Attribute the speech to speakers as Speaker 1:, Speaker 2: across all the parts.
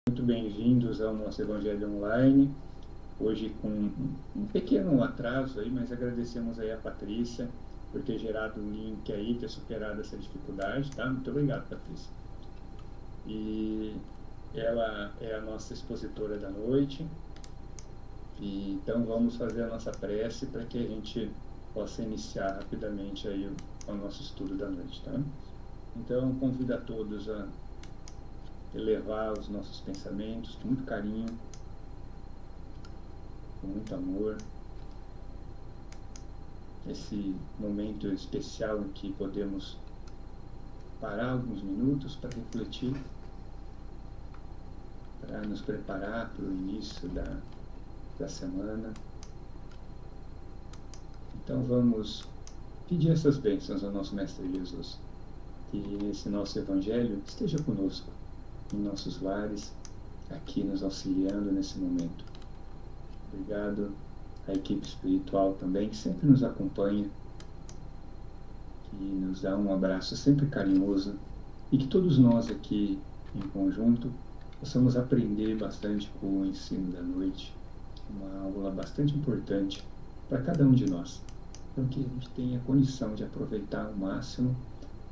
Speaker 1: Muito bem-vindos ao nosso Evangelho Online. Hoje com um pequeno atraso aí, mas agradecemos aí a Patrícia por ter gerado o link aí, ter superado essa dificuldade, tá? Muito obrigado, Patrícia. E ela é a nossa expositora da noite. E então vamos fazer a nossa prece para que a gente possa iniciar rapidamente aí o nosso estudo da noite, tá? Então convido a todos a elevar os nossos pensamentos com muito carinho, com muito amor, esse momento especial em que podemos parar alguns minutos para refletir, para nos preparar para o início da semana. Então vamos pedir essas bênçãos ao nosso Mestre Jesus, que esse nosso Evangelho esteja conosco, em nossos lares, aqui nos auxiliando nesse momento. Obrigado à equipe espiritual também, que sempre nos acompanha, que nos dá um abraço sempre carinhoso, e que todos nós aqui em conjunto possamos aprender bastante com o ensino da noite, uma aula bastante importante para cada um de nós. Então que a gente tenha condição de aproveitar ao máximo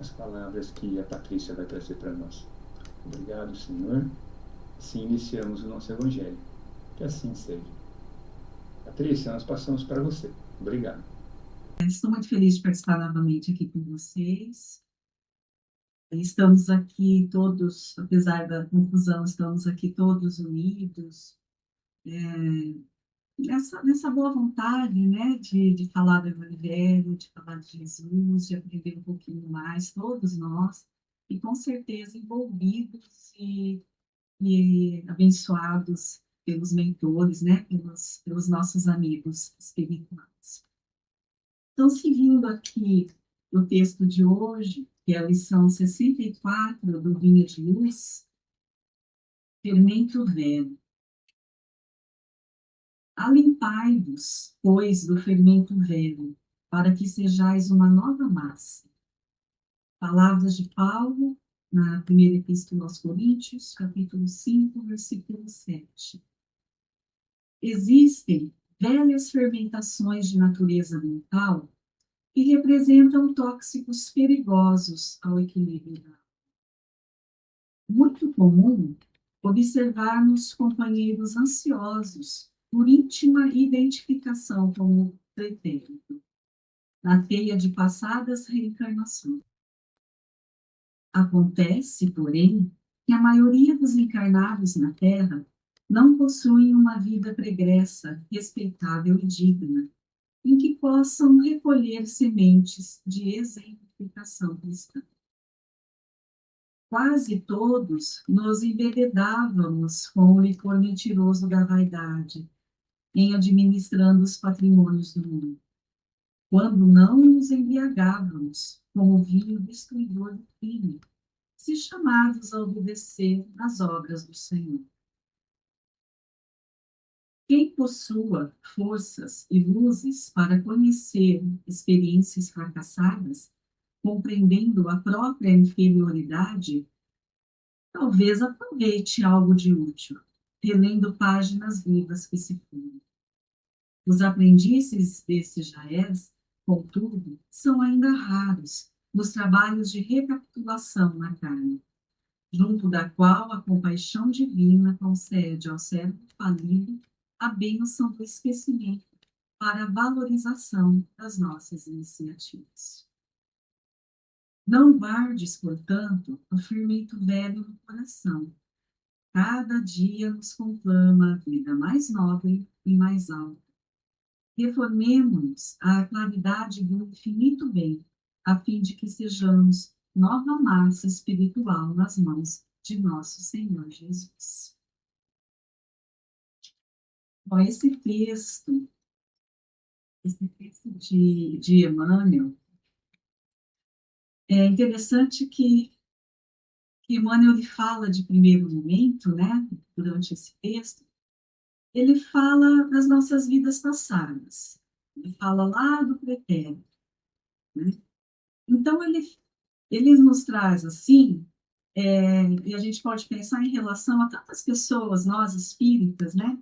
Speaker 1: as palavras que a Patrícia vai trazer para nós. Obrigado, Senhor. Assim iniciamos o nosso Evangelho. Que assim seja. Patrícia, nós passamos para você. Obrigado.
Speaker 2: Estou muito feliz de participar novamente aqui com vocês. Estamos aqui todos, apesar da confusão, estamos aqui todos unidos, nessa boa vontade, né, de falar do Evangelho, de falar de Jesus, de aprender um pouquinho mais, todos nós, e com certeza envolvidos e abençoados pelos mentores, né, pelos nossos amigos espirituais. Então, seguindo aqui o texto de hoje, que é a lição 64 do Vinha de Luz, fermento velho. Alimpai-vos, pois, do fermento velho, para que sejais uma nova massa. Palavras de Paulo, na primeira epístola aos Coríntios, capítulo 5, versículo 7. Existem velhas fermentações de natureza mental que representam tóxicos perigosos ao equilíbrio da alma. Muito comum observarmos companheiros ansiosos por íntima identificação com o pretérito, na teia de passadas reencarnações. Acontece, porém, que a maioria dos encarnados na Terra não possuem uma vida pregressa, respeitável e digna, em que possam recolher sementes de exemplificação cristã. Quase todos nos embebedávamos com o licor mentiroso da vaidade, em administrando os patrimônios do mundo, quando não nos embriagávamos com o vinho destruidor do crime, se chamados a obedecer às obras do Senhor. Quem possua forças e luzes para conhecer experiências fracassadas, compreendendo a própria inferioridade, talvez aproveite algo de útil, relendo páginas vivas que se foram. Os aprendizes desse Jaez, contudo, são ainda raros nos trabalhos de recapitulação na carne, junto da qual a compaixão divina concede ao servo falido a bênção do esquecimento para a valorização das nossas iniciativas. Não guardes, portanto, o fermento velho no coração. Cada dia nos conclama a vida mais nobre e mais alta. Reformemo-nos à claridade do infinito bem, a fim de que sejamos nova massa espiritual nas mãos de nosso Senhor Jesus. Bom, esse texto de Emmanuel, é interessante que Emmanuel ele fala de primeiro momento, né, durante esse texto, ele fala das nossas vidas passadas, ele fala lá do pretérito, né? Então, ele nos traz, assim, E a gente pode pensar em relação a tantas pessoas, nós espíritas, né?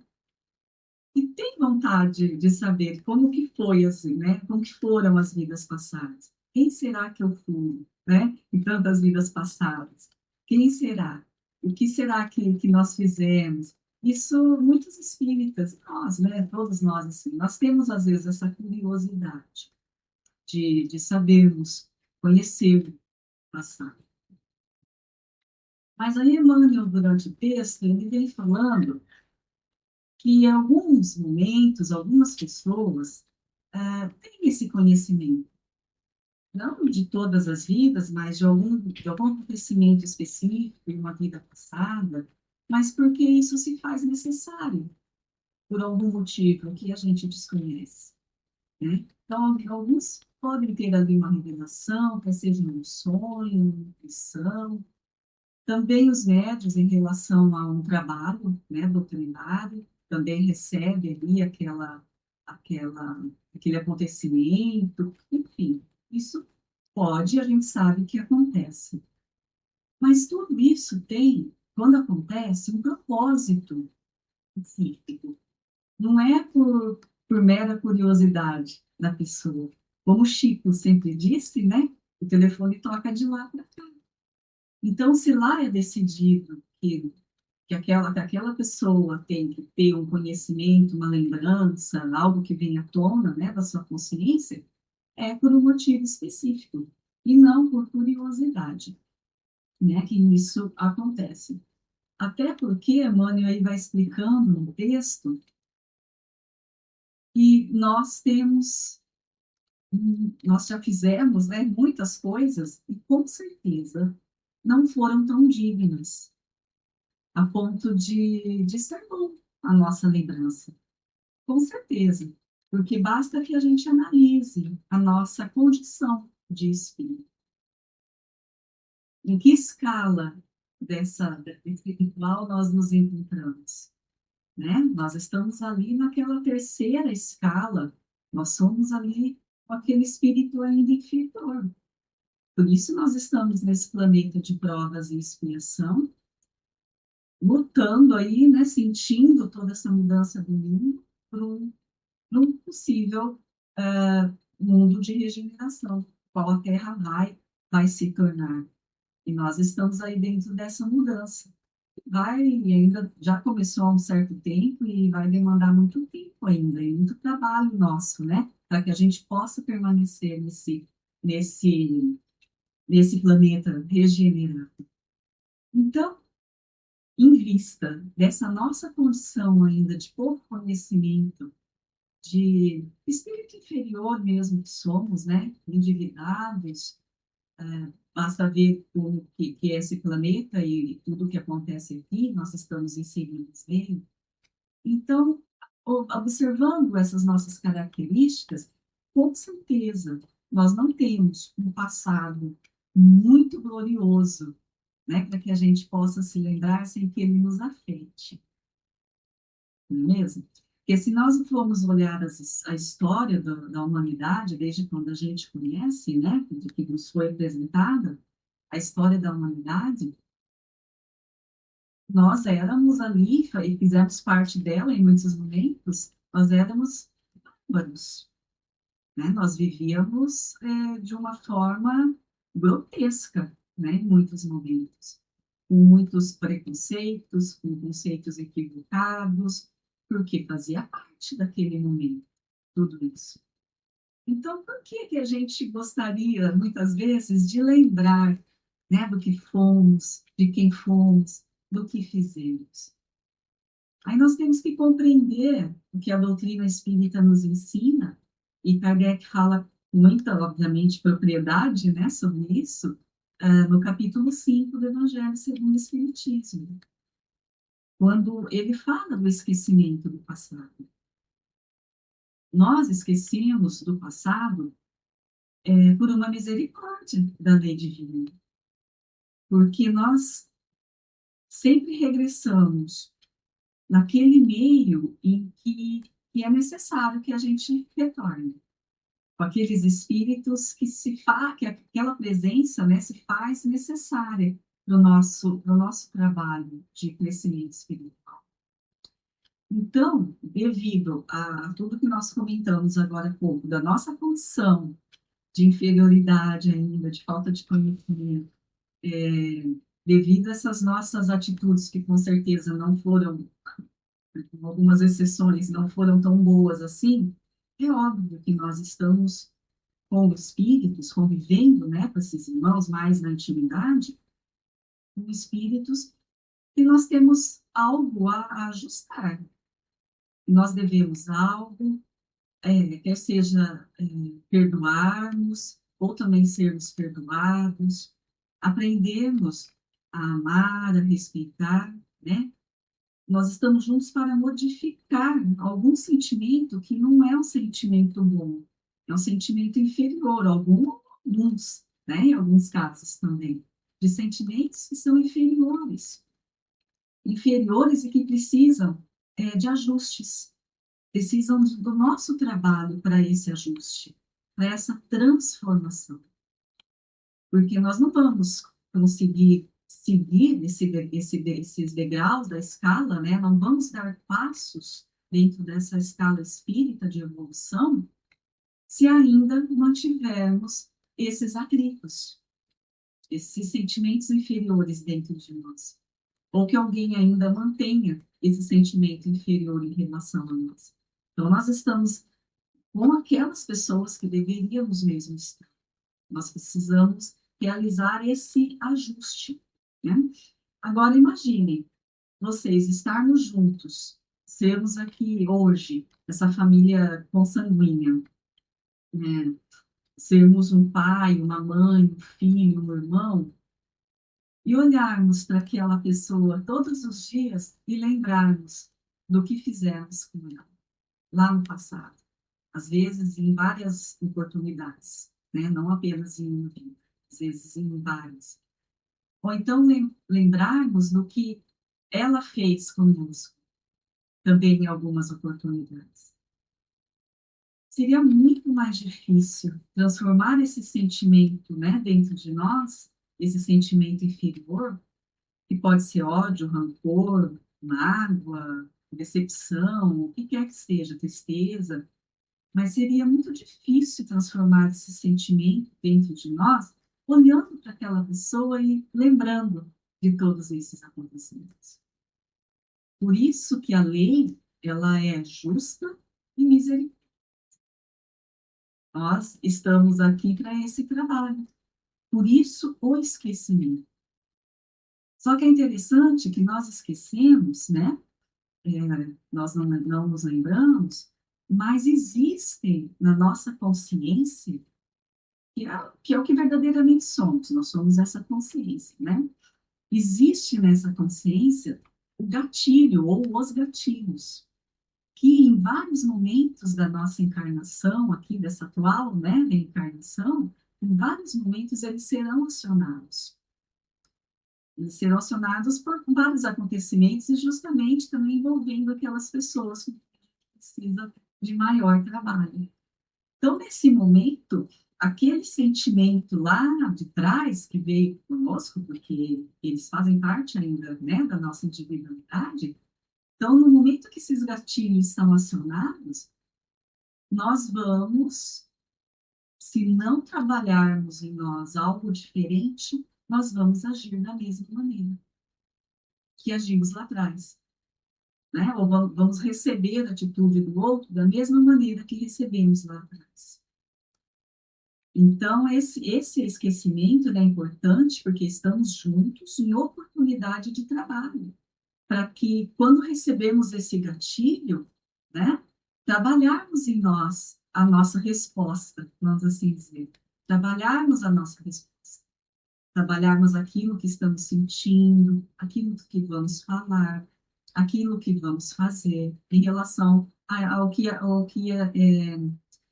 Speaker 2: E tem vontade de saber como que foi assim, né? Como que foram as vidas passadas? Quem será que eu fui, né? Em tantas vidas passadas? Quem será? O que será que nós fizemos? Isso, muitos espíritas, nós, né? Todos nós, assim, nós temos às vezes essa curiosidade de sabermos, conhecer o passado. Mas aí Emmanuel, durante o texto, ele vem falando que em alguns momentos, algumas pessoas têm esse conhecimento, não de todas as vidas, mas de algum acontecimento específico em uma vida passada, mas porque isso se faz necessário, por algum motivo que a gente desconhece, né? Então, alguns podem ter ali uma revelação, quer seja um sonho, uma intuição. Também os médios, em relação a um trabalho, né, doutrinário, também recebe ali aquele acontecimento, enfim, isso pode, a gente sabe que acontece. Mas tudo isso tem, quando acontece, um propósito específico. Não é por mera curiosidade da pessoa. Como o Chico sempre disse, né? O telefone toca de lá para cá. Então, se lá é decidido que aquela pessoa tem que ter um conhecimento, uma lembrança, algo que venha à tona, né, da sua consciência, é por um motivo específico, e não por curiosidade, né, que isso acontece. Até porque Emmanuel aí vai explicando no texto que nós já fizemos, né, muitas coisas e com certeza não foram tão dignas a ponto de ser bom a nossa lembrança. Com certeza, porque basta que a gente analise a nossa condição de espírito. Em que escala dessa espiritual nós nos encontramos, né? Nós estamos ali naquela terceira escala, nós somos ali com aquele espírito ainda inferior. Por isso nós estamos nesse planeta de provas e expiação, lutando aí, né, sentindo toda essa mudança do mundo para um possível mundo de regeneração, qual a Terra vai se tornar. E nós estamos aí dentro dessa mudança. Vai, e ainda já começou há um certo tempo e vai demandar muito tempo ainda, e muito trabalho nosso, né? Para que a gente possa permanecer nesse, nesse planeta regenerado. Então, em vista dessa nossa condição ainda de pouco conhecimento, de espírito inferior mesmo que somos, né? Endividados, basta ver que é esse planeta e tudo que acontece aqui, nós estamos inseridos nele. Então, observando essas nossas características, com certeza nós não temos um passado muito glorioso, né, para que a gente possa se lembrar sem que ele nos afete, não é mesmo? Porque se nós formos olhar a história da humanidade, desde quando a gente conhece, né, do que nos foi apresentada, a história da humanidade, nós éramos ali, e fizemos parte dela em muitos momentos, nós éramos bárbaros, né? Nós vivíamos de uma forma grotesca, né, em muitos momentos, com muitos preconceitos, com conceitos equivocados, porque fazia parte daquele momento, tudo isso. Então, por que a gente gostaria, muitas vezes, de lembrar, né, do que fomos, de quem fomos, do que fizemos? Aí nós temos que compreender o que a doutrina espírita nos ensina, e Kardec fala com muita, obviamente, propriedade, né, sobre isso, no capítulo 5 do Evangelho segundo o Espiritismo, quando ele fala do esquecimento do passado. Nós esquecemos do passado por uma misericórdia da lei divina, porque nós sempre regressamos naquele meio em que é necessário que a gente retorne, com aqueles espíritos que aquela presença, né, se faz necessária pro nosso trabalho de crescimento espiritual. Então, devido a tudo que nós comentamos agora há pouco, da nossa condição de inferioridade ainda, de falta de conhecimento, devido a essas nossas atitudes que com certeza não foram, com algumas exceções, não foram tão boas assim, é óbvio que nós estamos com espíritos, convivendo, né, com esses irmãos mais na intimidade, com espíritos que nós temos algo a ajustar. Nós devemos algo, quer seja perdoarmos, ou também sermos perdoados, aprendermos a amar, a respeitar, né? Nós estamos juntos para modificar algum sentimento que não é um sentimento bom, é um sentimento inferior, alguns, né, em alguns casos também, de sentimentos que são inferiores e que precisam de ajustes, precisam do nosso trabalho para esse ajuste, para essa transformação. Porque nós não vamos conseguir seguir esses degraus da escala, né? Não vamos dar passos dentro dessa escala espírita de evolução se ainda mantivermos esses atritos, esses sentimentos inferiores dentro de nós. Ou que alguém ainda mantenha esse sentimento inferior em relação a nós. Então, nós estamos com aquelas pessoas que deveríamos mesmo estar. Nós precisamos realizar esse ajuste, né? Agora, imaginem, vocês estarmos juntos, sermos aqui hoje, essa família consanguínea, né? Sermos um pai, uma mãe, um filho, um irmão, e olharmos para aquela pessoa todos os dias e lembrarmos do que fizemos com ela lá no passado, às vezes em várias oportunidades, né? Não apenas em uma vida, às vezes em várias. Ou então lembrarmos do que ela fez conosco, também em algumas oportunidades. Seria muito mais difícil transformar esse sentimento, né, dentro de nós, esse sentimento inferior, que pode ser ódio, rancor, mágoa, decepção, o que quer que seja, tristeza, mas seria muito difícil transformar esse sentimento dentro de nós, olhando para aquela pessoa e lembrando de todos esses acontecimentos. Por isso que a lei, ela é justa e misericórdia. Nós estamos aqui para esse trabalho. Por isso, o esquecimento. Só que é interessante que nós esquecemos, né? Nós não nos lembramos, mas existem na nossa consciência, que é o que verdadeiramente somos, nós somos essa consciência, né? Existe nessa consciência o gatilho ou os gatilhos, que em vários momentos da nossa encarnação, aqui dessa atual, né, reencarnação, em vários momentos eles serão acionados. Eles serão acionados por vários acontecimentos e justamente também envolvendo aquelas pessoas que precisam de maior trabalho. Então, nesse momento, aquele sentimento lá de trás que veio conosco, porque eles fazem parte ainda, né, da nossa individualidade, então, no momento que esses gatilhos são acionados, nós vamos, se não trabalharmos em nós algo diferente, nós vamos agir da mesma maneira que agimos lá atrás. Né? Ou vamos receber a atitude do outro da mesma maneira que recebemos lá atrás. Então, esse esquecimento é importante porque estamos juntos em oportunidade de trabalho, para que, quando recebemos esse gatilho, né, trabalharmos em nós a nossa resposta, vamos assim dizer, trabalharmos a nossa resposta, trabalharmos aquilo que estamos sentindo, aquilo que vamos falar, aquilo que vamos fazer em relação ao que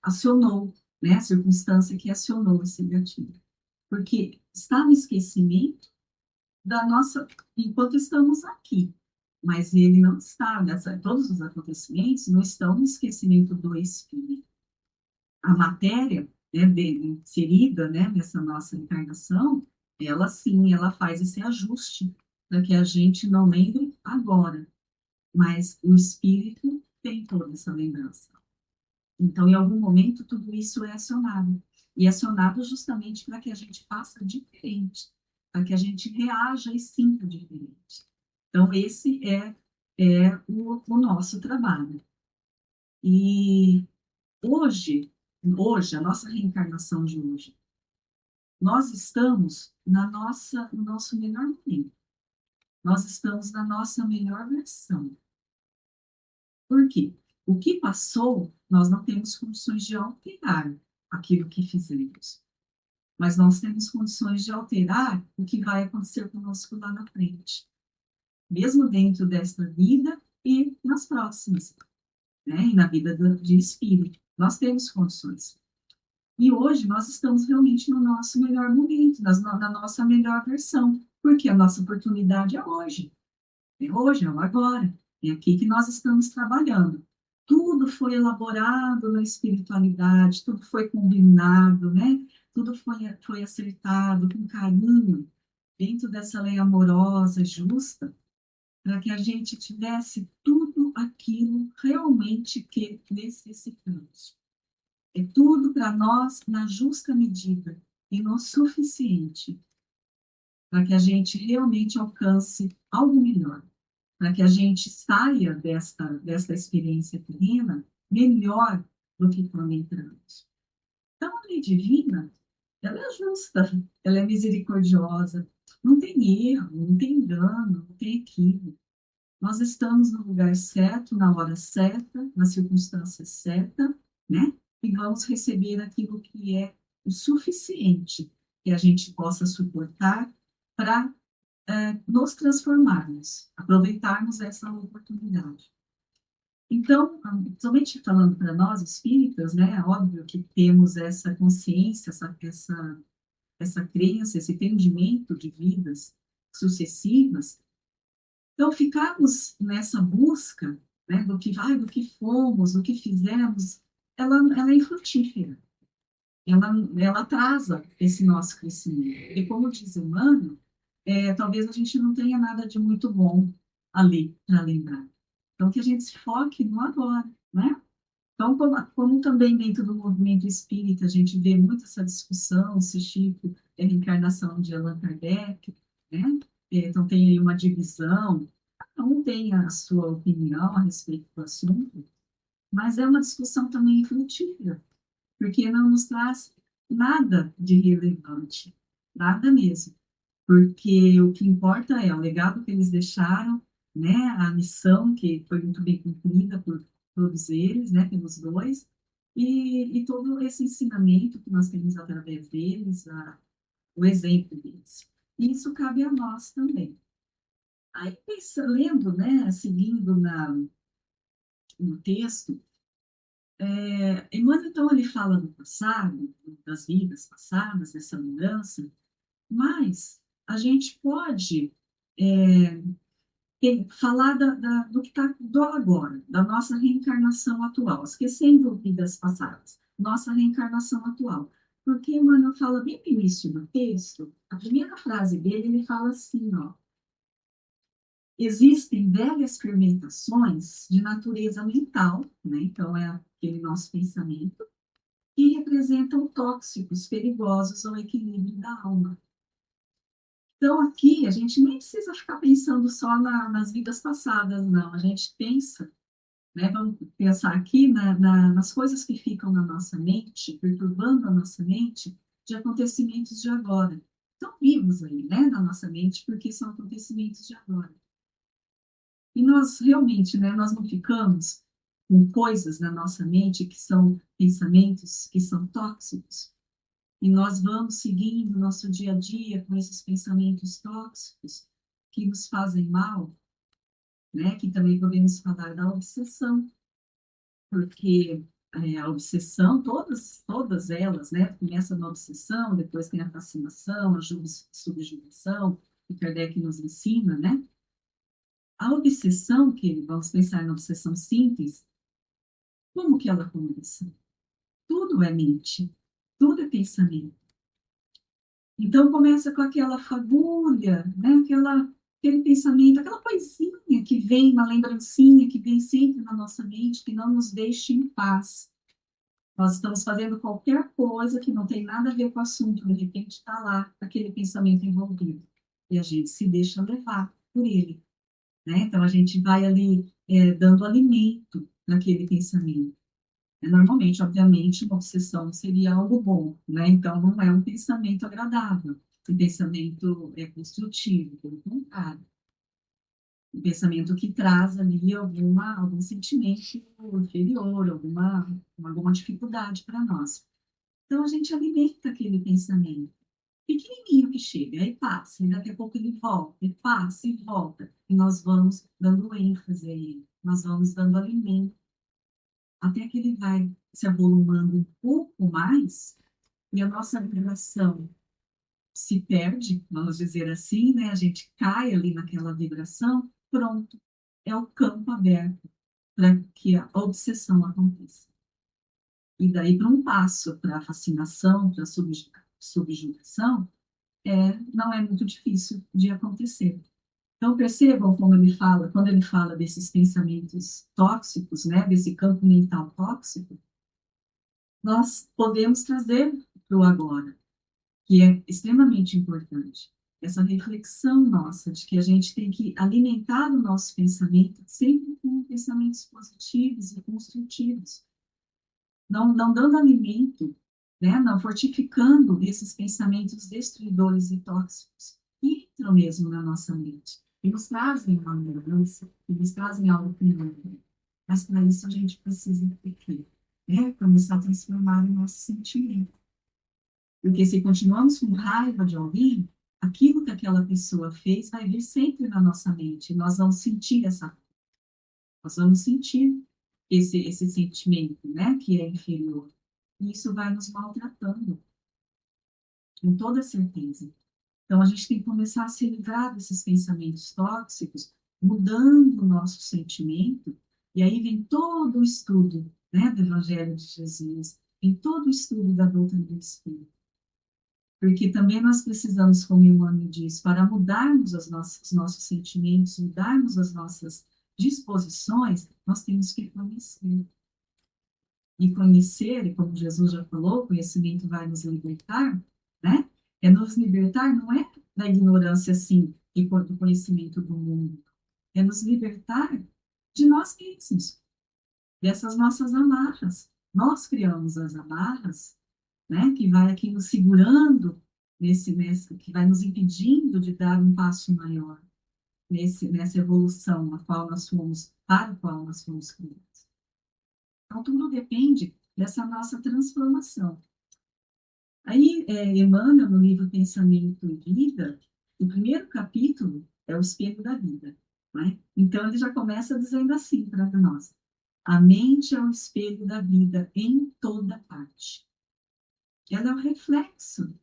Speaker 2: acionou, né, a circunstância que acionou esse gatilho. Porque está no esquecimento da nossa, enquanto estamos aqui, mas ele não está, todos os acontecimentos não estão no esquecimento do espírito. A matéria, né, inserida, né, nessa nossa encarnação, Ela sim, ela faz esse ajuste para que a gente não lembre agora, mas o espírito tem toda essa lembrança. Então, em algum momento, tudo isso é acionado. E é acionado justamente para que a gente faça diferente, para que a gente reaja e sinta diferente. Então, esse é o nosso trabalho. E hoje, a nossa reencarnação de hoje, nós estamos no nosso melhor momento. Nós estamos na nossa melhor versão. Por quê? O que passou, nós não temos condições de alterar aquilo que fizemos. Mas nós temos condições de alterar o que vai acontecer conosco lá na frente. Mesmo dentro desta vida e nas próximas, né? E na vida de espírito. Nós temos condições. E hoje nós estamos realmente no nosso melhor momento, na nossa melhor versão, porque a nossa oportunidade é hoje, é o agora, é aqui que nós estamos trabalhando. Tudo foi elaborado na espiritualidade, tudo foi combinado, né? Tudo foi acertado com carinho, dentro dessa lei amorosa, justa, para que a gente tivesse tudo aquilo realmente que necessitamos. É tudo para nós na justa medida e no suficiente para que a gente realmente alcance algo melhor, para que a gente saia desta experiência terrena melhor do que quando entramos. Então, a lei divina, ela é justa, ela é misericordiosa, não tem erro, não tem engano, não tem equívoco. Nós estamos no lugar certo, na hora certa, na circunstância certa, né? E vamos receber aquilo que é o suficiente que a gente possa suportar para nos transformarmos, aproveitarmos essa oportunidade. Então, somente falando para nós espíritas, né, é óbvio que temos essa consciência, essa crença, esse entendimento de vidas sucessivas. Então, ficarmos nessa busca, né, do que fomos, do que fizemos, ela é infrutífera. Ela atrasa esse nosso crescimento. E como diz Emmanuel, talvez a gente não tenha nada de muito bom ali para lembrar. Então, que a gente se foque no agora, né? Então, como também dentro do movimento espírita a gente vê muito essa discussão, se Chico é reencarnação de Allan Kardec, né? Então, tem aí uma divisão, cada um tem a sua opinião a respeito do assunto, mas é uma discussão também frutífera, porque não nos traz nada de relevante, nada mesmo, porque o que importa é o legado que eles deixaram, né, a missão que foi muito bem cumprida por todos eles, né, pelos dois, e todo esse ensinamento que nós temos através deles, o exemplo deles. E isso cabe a nós também. Aí, lendo, né, seguindo no texto, Emmanuel, então, ele fala do passado, das vidas passadas, dessa mudança, mas a gente pode falar do que está do agora, da nossa reencarnação atual, esquecendo vidas passadas, nossa reencarnação atual. Porque Emmanuel fala bem no início do texto, a primeira frase dele, ele fala assim, ó, existem velhas fermentações de natureza mental, né? Então é aquele nosso pensamento, que representam tóxicos perigosos ao equilíbrio da alma. Então, aqui, a gente nem precisa ficar pensando só nas vidas passadas, não. A gente pensa, né? Vamos pensar aqui nas coisas que ficam na nossa mente, perturbando a nossa mente, de acontecimentos de agora. Estão vivos aí, né, na nossa mente, porque são acontecimentos de agora. E nós realmente, né, nós não ficamos com coisas na nossa mente que são pensamentos que são tóxicos, e nós vamos seguindo nosso dia a dia com esses pensamentos tóxicos que nos fazem mal, né? Que também podemos falar da obsessão, porque a obsessão, todas elas, né? Começa na obsessão, depois tem a fascinação, a subjugação, que Kardec nos ensina, né? A obsessão, que vamos pensar na obsessão simples, como que ela começa? Tudo é mente, tudo é pensamento. Então começa com aquela fagulha, né? Aquele pensamento, aquela coisinha que vem, uma lembrancinha que vem sempre na nossa mente, que não nos deixa em paz. Nós estamos fazendo qualquer coisa que não tem nada a ver com o assunto, de repente está lá aquele pensamento envolvido. E a gente se deixa levar por ele, né? Então a gente vai ali dando alimento naquele pensamento. Normalmente, obviamente, uma obsessão seria algo bom, né? Então não é um pensamento agradável, um pensamento construtivo, pelo contrário. Um pensamento que traz ali algum sentimento inferior, alguma dificuldade para nós. Então, a gente alimenta aquele pensamento pequenininho que chega, aí passa, e daqui a pouco ele volta, e passa e volta. E nós vamos dando ênfase a ele, nós vamos dando alimento, até que ele vai se avolumando um pouco mais, e a nossa vibração se perde, vamos dizer assim, né? A gente cai ali naquela vibração, pronto, é o campo aberto para que a obsessão aconteça. E daí para um passo para a fascinação, para a subjugação, não é muito difícil de acontecer. Então, percebam como ele fala, quando ele fala desses pensamentos tóxicos, né, desse campo mental tóxico, nós podemos trazer para o agora, que é extremamente importante. Essa reflexão nossa de que a gente tem que alimentar o nosso pensamento sempre com pensamentos positivos e construtivos, não dando alimento, né? Não fortificando esses pensamentos destruidores e tóxicos que entram mesmo na nossa mente e nos trazem uma mudança, e nos trazem algo pior. Mas para isso a gente precisa ter que, né? Começar a transformar o nosso sentimento. Porque se continuamos com raiva de alguém, aquilo que aquela pessoa fez vai vir sempre na nossa mente. Nós vamos sentir nós vamos sentir esse sentimento, né, que é inferior. E isso vai nos maltratando, com toda certeza. Então, a gente tem que começar a se livrar desses pensamentos tóxicos, mudando o nosso sentimento, e aí vem todo o estudo, né, do Evangelho de Jesus, vem todo o estudo da doutrina do Espírito. Porque também nós precisamos, como o Emmanuel diz, para mudarmos os nossos sentimentos, mudarmos as nossas disposições, nós temos que conhecer. E conhecer, e como Jesus já falou, o conhecimento vai nos libertar, né? É nos libertar, não é da ignorância, assim, do conhecimento do mundo. É nos libertar de nós mesmos, dessas nossas amarras. Nós criamos as amarras, né? Que vai aqui nos segurando que vai nos impedindo de dar um passo maior nessa evolução para a qual nós fomos criados. Então, tudo depende dessa nossa transformação. Aí, Emmanuel, no livro Pensamento e Vida, o primeiro capítulo é o espelho da vida. Né? Então, ele já começa dizendo assim para nós: a mente é o espelho da vida em toda parte. Ela é o reflexo,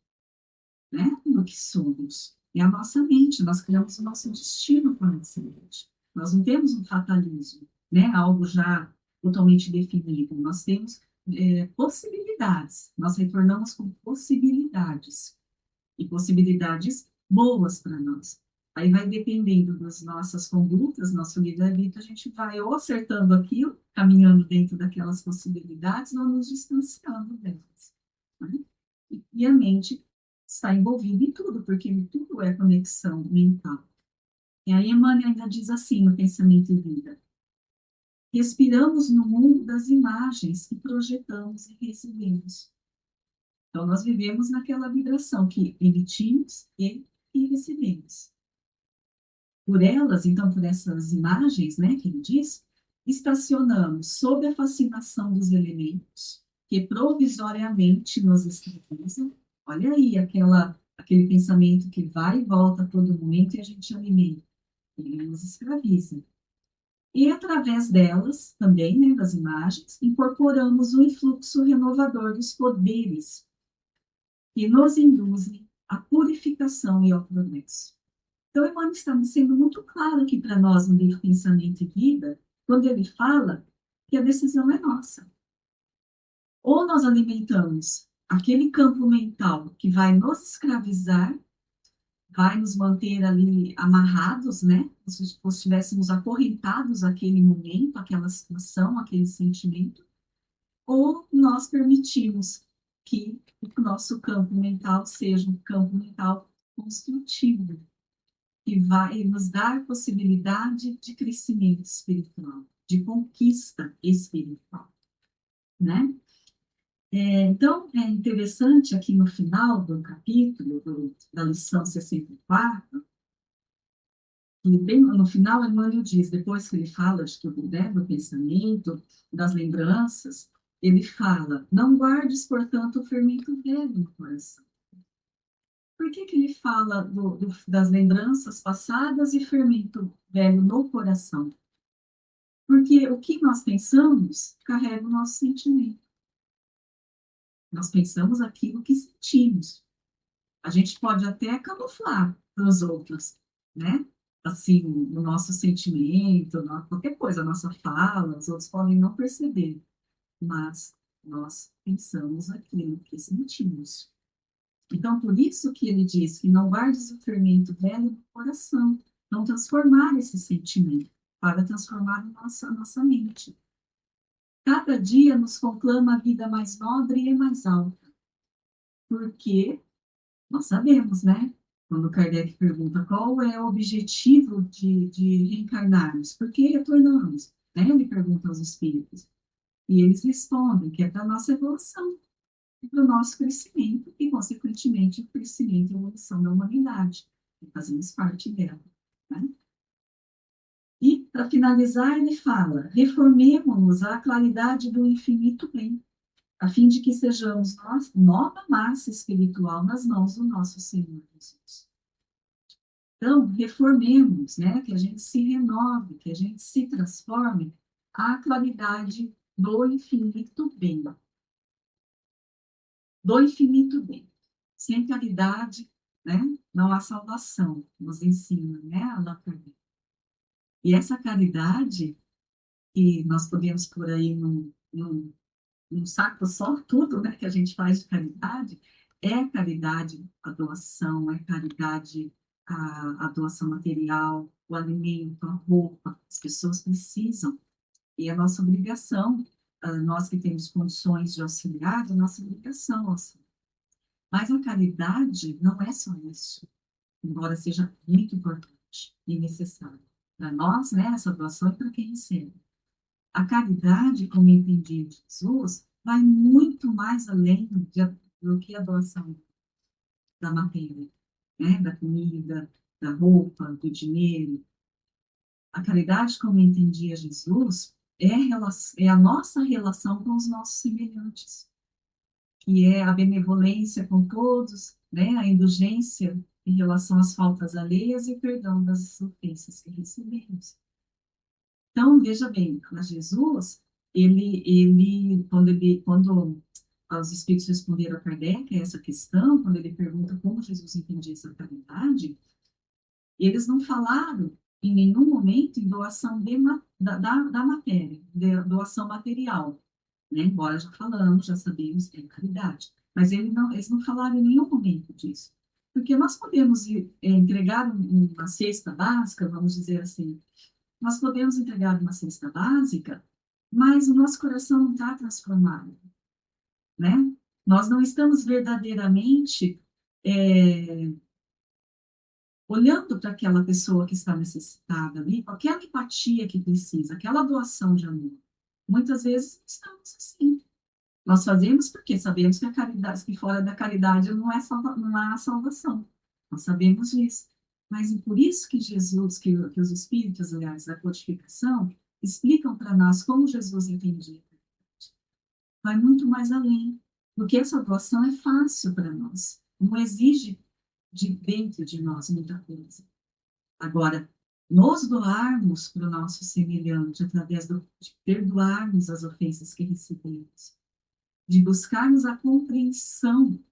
Speaker 2: né, do que somos. É a nossa mente, nós criamos o nosso destino com a nossa mente. Nós não temos um fatalismo, né, algo já totalmente definido. Nós temos possibilidades, nós retornamos com possibilidades, e possibilidades boas para nós. Aí vai dependendo das nossas condutas, nosso livre-arbítrio, a gente vai ou acertando aquilo, caminhando dentro daquelas possibilidades, ou nos distanciando delas. Né? E a mente está envolvida em tudo, porque tudo é conexão mental. E aí Emmanuel ainda diz assim no Pensamento e Vida: respiramos no mundo das imagens que projetamos e recebemos. Então, nós vivemos naquela vibração que emitimos e recebemos. Por elas, então, por essas imagens, né, que ele diz, estacionamos sob a fascinação dos elementos que provisoriamente nos estabilizam. Olha aí aquele pensamento que vai e volta a todo momento e a gente alimenta. Ele nos escraviza. E através delas, também, né, das imagens, incorporamos o influxo renovador dos poderes que nos induzem à purificação e ao progresso. Então, Emmanuel está sendo muito claro aqui para nós no livro Pensamento e Vida, quando ele fala que a decisão é nossa. Ou nós alimentamos aquele campo mental que vai nos escravizar, vai nos manter ali amarrados, né? Como se estivéssemos acorrentados àquele momento, àquela situação, àquele sentimento, ou nós permitimos que o nosso campo mental seja um campo mental construtivo, que vai nos dar possibilidade de crescimento espiritual, de conquista espiritual, né? Então, é interessante aqui no final do capítulo, da lição 64, e bem no final, Emmanuel diz, depois que ele fala de tudo, né, do pensamento, das lembranças, ele fala, não guardes, portanto, o fermento velho no coração. Por que que ele fala das lembranças passadas e fermento velho no coração? Porque o que nós pensamos carrega o nosso sentimento. Nós pensamos aquilo que sentimos. A gente pode até camuflar para os outros, né? Assim, o nosso sentimento, qualquer coisa, a nossa fala, os outros podem não perceber, mas nós pensamos aquilo que sentimos. Então, por isso que ele diz que não guardes o fermento velho no coração, não transformar esse sentimento, para transformar a nossa mente. Cada dia nos conclama a vida mais nobre e mais alta, porque nós sabemos, né? Quando Kardec pergunta qual é o objetivo de reencarnarmos, por que retornamos? Né? Ele pergunta aos espíritos. E eles respondem que é para a nossa evolução, para o nosso crescimento e, consequentemente, o crescimento e evolução da humanidade. E fazemos parte dela. Né? E, para finalizar, ele fala: reformemos-nos à claridade do infinito bem, a fim de que sejamos nós nova massa espiritual nas mãos do nosso Senhor Jesus. Então, reformemos, né? Que a gente se renove, que a gente se transforme à claridade do infinito bem. Do infinito bem. Sem caridade, né? Não há salvação, nos ensina, né? Allan Kardec. E essa caridade, que nós podemos por aí num saco só, tudo, né? Que a gente faz de caridade, é caridade a doação, é caridade a doação material, o alimento, a roupa, as pessoas precisam. E é nossa obrigação, nós que temos condições de auxiliar, é nossa obrigação auxiliar. Mas a caridade não é só isso, embora seja muito importante e necessário. Para nós, né, essa doação é para quem recebe. A caridade, como eu entendi de Jesus, vai muito mais além do que a doação da matéria, né, da comida, da roupa, do dinheiro. A caridade, como eu entendi a Jesus, é a nossa relação com os nossos semelhantes, que é a benevolência com todos, né, a indulgência em relação às faltas alheias e o perdão das ofensas que recebemos. Então, veja bem, a Jesus, quando os espíritos responderam a Kardec a essa questão, quando ele pergunta como Jesus entendia essa caridade, eles não falaram em nenhum momento em doação da matéria, de doação material, né? Embora já falamos, já sabemos que é caridade. Mas eles não falaram em nenhum momento disso. Porque nós podemos entregar uma cesta básica, vamos dizer assim, nós podemos entregar uma cesta básica, mas o nosso coração não está transformado, né? Nós não estamos verdadeiramente olhando para aquela pessoa que está necessitada ali, com aquela empatia que precisa, aquela doação de amor. Muitas vezes estamos assim. Nós fazemos porque sabemos que a caridade, que fora da caridade não há salvação. Nós sabemos disso. Mas é por isso que Jesus, que os espíritos, aliás, da codificação, explicam para nós como Jesus entendia a caridade. Vai muito mais além, porque essa doação é fácil para nós. Não exige de dentro de nós muita coisa. Agora, nos doarmos para o nosso semelhante através de perdoarmos as ofensas que recebemos, de buscarmos a compreensão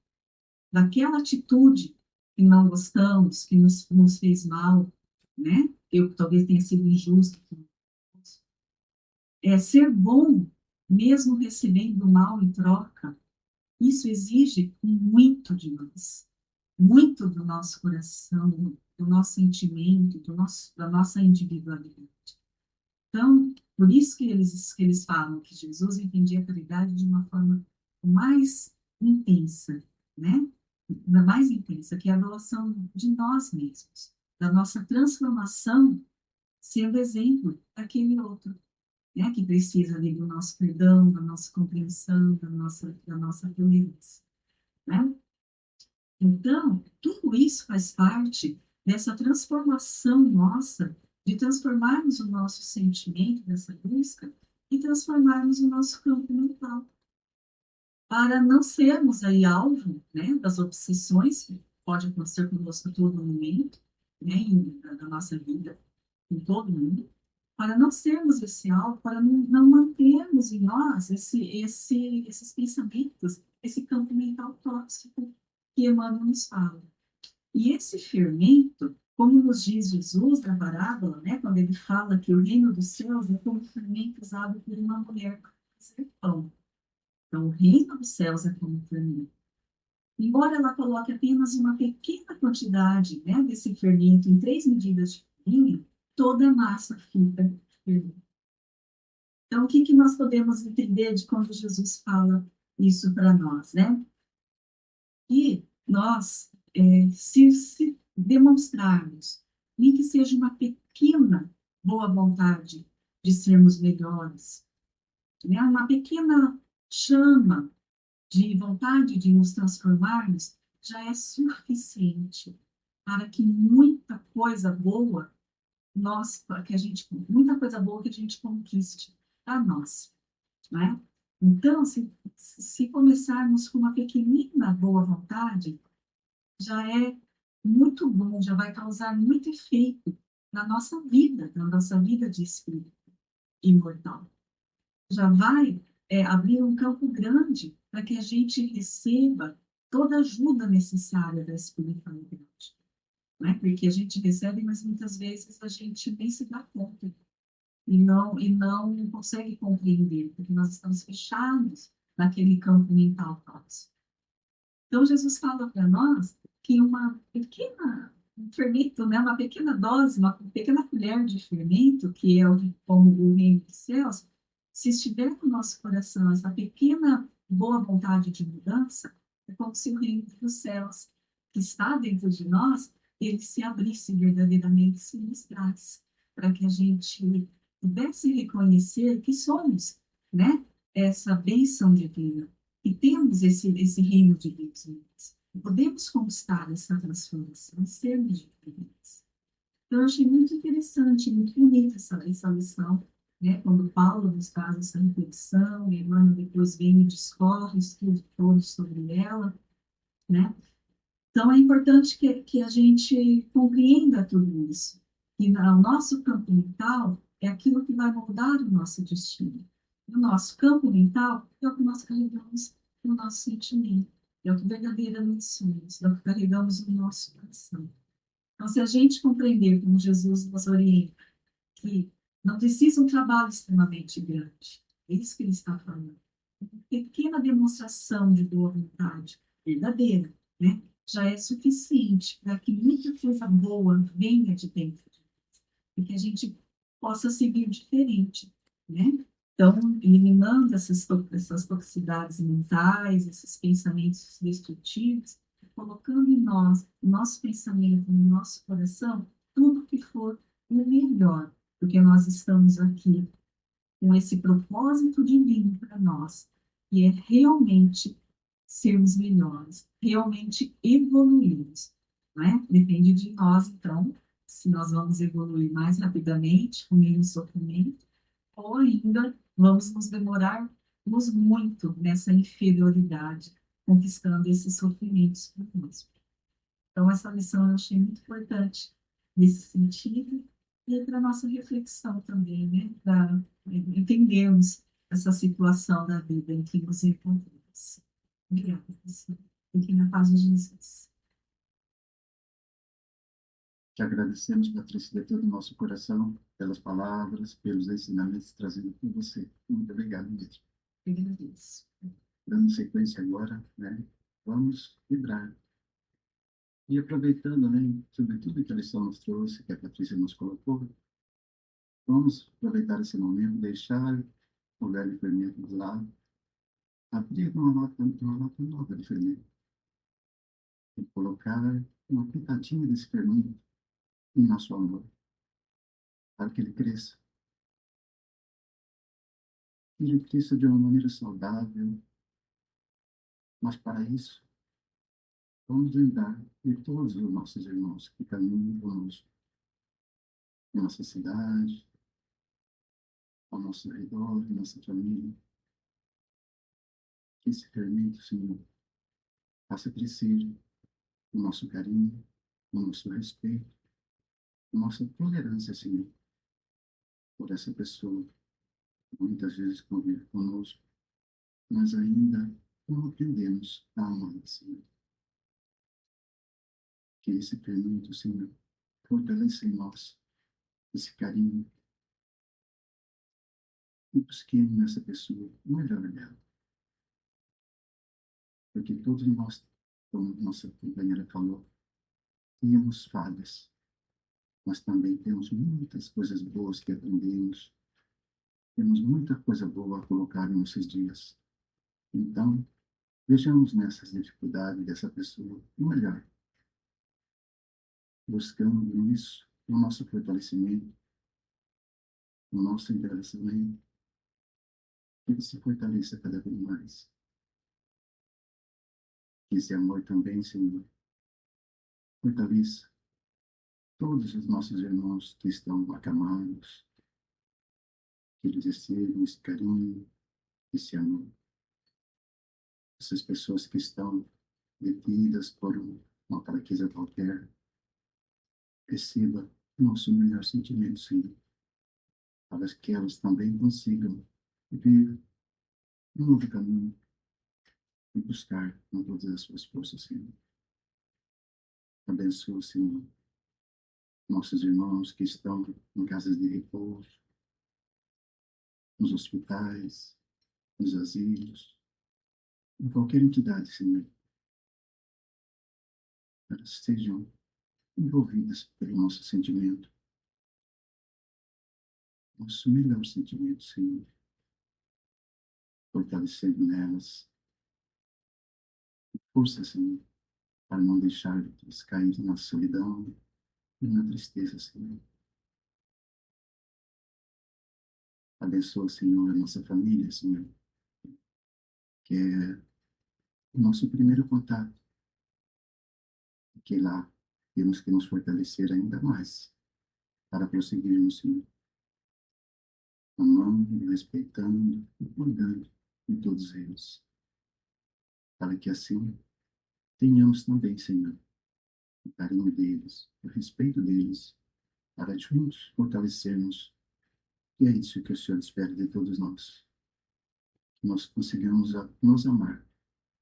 Speaker 2: daquela atitude que não gostamos, que nos fez mal, né? Eu talvez tenha sido injusto. É ser bom, mesmo recebendo mal em troca, isso exige muito de nós, muito do nosso coração, do nosso sentimento, da nossa individualidade. Então, por isso que eles falam que Jesus entendia a caridade de uma forma mais intensa, né? Da mais intensa, que é a doação de nós mesmos, da nossa transformação, sendo exemplo daquele outro, né? Que precisa ali do nosso perdão, da nossa compreensão, da nossa tolerância, né? Então, tudo isso faz parte dessa transformação nossa, de transformarmos o nosso sentimento dessa busca e transformarmos o nosso campo mental, para não sermos aí alvo, né, das obsessões que pode acontecer conosco a todo momento, né, na nossa vida, em todo mundo, para não sermos esse alvo, para não mantermos em nós esses pensamentos, esse campo mental tóxico que Emmanuel nos fala. E esse fermento, como nos diz Jesus na parábola, né, quando ele fala que o reino dos céus é como fermento usado por uma mulher para fazer pão. Então, o reino dos céus é como fermento. Embora ela coloque apenas uma pequena quantidade, né, desse fermento em 3 medidas de farinha, toda a massa fica fermento. Então, o que, que nós podemos entender de quando Jesus fala isso para nós, né? E nós, se demonstrarmos, nem que seja uma pequena boa vontade de sermos melhores, né? Uma pequena chama de vontade de nos transformarmos, já é suficiente para que muita coisa boa muita coisa boa que a gente conquiste para nós, né? Então, se começarmos com uma pequenina boa vontade, já é muito bom, já vai causar muito efeito na nossa vida de espírito imortal. Já vai abrir um campo grande para que a gente receba toda a ajuda necessária da espiritualidade. Né? Porque a gente recebe, mas muitas vezes a gente nem se dá conta e não consegue compreender, porque nós estamos fechados naquele campo mental nosso. Então, Jesus fala para nós que uma pequena fermento, né, uma pequena dose, uma pequena colher de fermento, que é como o reino dos céus, se estiver no nosso coração essa pequena boa vontade de mudança, é como se o reino dos céus, que está dentro de nós, ele se abrisse verdadeiramente, se mostrasse, para que a gente pudesse reconhecer que somos, né, essa bênção divina e temos esse reino de Deus em nós. Podemos conquistar essa transformação, sermos diferentes. Então, eu achei muito interessante, muito bonita essa lição, né? Quando Paulo nos traz essa reflexão, e Emmanuel depois vem e discorre, estuda todo sobre ela, né? Então, é importante que a gente compreenda tudo isso. E o nosso campo mental é aquilo que vai moldar o nosso destino. O nosso campo mental é o que nós carregamos no nosso sentimento, é o que verdadeiramente somos, é o que carregamos no nosso coração. Então, se a gente compreender, como Jesus nos orienta, que não precisa um trabalho extremamente grande, é isso que ele está falando. Uma pequena demonstração de boa vontade, verdadeira, né? Já é suficiente para que muita coisa boa venha de dentro de nós e que a gente possa seguir diferente, né? Então, eliminando essas toxicidades mentais, esses pensamentos destrutivos, colocando em nós, no nosso pensamento, no nosso coração, tudo que for o melhor, porque nós estamos aqui com esse propósito divino para nós, que é realmente sermos melhores, realmente evoluirmos, né? Depende de nós, então, se nós vamos evoluir mais rapidamente, com menos sofrimento, ou ainda vamos nos demorarmos muito nessa inferioridade, conquistando esses sofrimentos por nós. Então, essa lição eu achei muito importante nesse sentido, e para a nossa reflexão também, né? Para entendermos essa situação da vida em que nos encontramos. Obrigada, professor. Fiquem na paz de Jesus.
Speaker 3: Te agradecemos, Patrícia, de todo o nosso coração, pelas palavras, pelos ensinamentos trazidos por você. Muito obrigado mesmo.
Speaker 2: Eu agradeço.
Speaker 3: dando sequência agora, né? Vamos vibrar. E aproveitando, né, sobre tudo que a lição nos trouxe, que a Patrícia nos colocou, vamos aproveitar esse momento, deixar o velho fermento de lado, abrir uma nota nova de fermento e colocar uma pitadinha desse fermento em nosso amor, para que ele cresça. Que ele cresça de uma maneira saudável, mas para isso, vamos lembrar de todos os nossos irmãos que caminham conosco, em nossa cidade, ao nosso redor, em nossa família. Que esse fermento, Senhor, faça crescer o nosso carinho, o nosso respeito, a nossa tolerância, Senhor, por essa pessoa que muitas vezes convive conosco, mas ainda não aprendemos a amar, Senhor. Que esse fermento, Senhor, fortaleça em nós esse carinho e busquemos nessa pessoa o melhor dela. Porque todos nós, como nossa companheira falou, temos falhas, mas também temos muitas coisas boas que aprendemos. Temos muita coisa boa a colocar em nossos dias. Então, vejamos nessas dificuldades dessa pessoa o melhor, buscando nisso o nosso fortalecimento, o nosso engrandecimento, que ele se fortaleça cada vez mais. Que esse amor também, Senhor, fortaleça todos os nossos irmãos que estão acamados, que eles recebam esse carinho, esse amor. Essas pessoas que estão detidas por uma fraqueza qualquer, receba o nosso melhor sentimento, Senhor, para que elas também consigam ver um novo caminho e buscar com todas as suas forças, Senhor. Abençoa, Senhor, nossos irmãos que estão em casas de repouso, nos hospitais, nos asilos, em qualquer entidade, Senhor. Elas sejam envolvidas pelo nosso sentimento, nosso melhor sentimento, Senhor, fortalecendo nelas força, Senhor, para não deixar eles cair na solidão e na tristeza, Senhor. Abençoa, Senhor, a nossa família, Senhor, que é o nosso primeiro contato, e que lá temos que nos fortalecer ainda mais para prosseguirmos, Senhor, amando, respeitando e cuidando de todos eles, para que assim tenhamos também, Senhor, o carinho deles, o respeito deles, para juntos fortalecermos. E é isso que o Senhor espera de todos nós. Que nós consigamos nos amar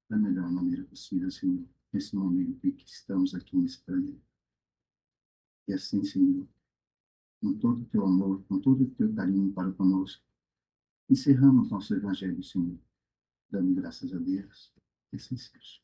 Speaker 3: da melhor maneira possível, Senhor, nesse momento em que estamos aqui nesse planeta. E assim, Senhor, com todo o teu amor, com todo o teu carinho para conosco, encerramos nosso Evangelho, Senhor, dando graças a Deus. E assim seja.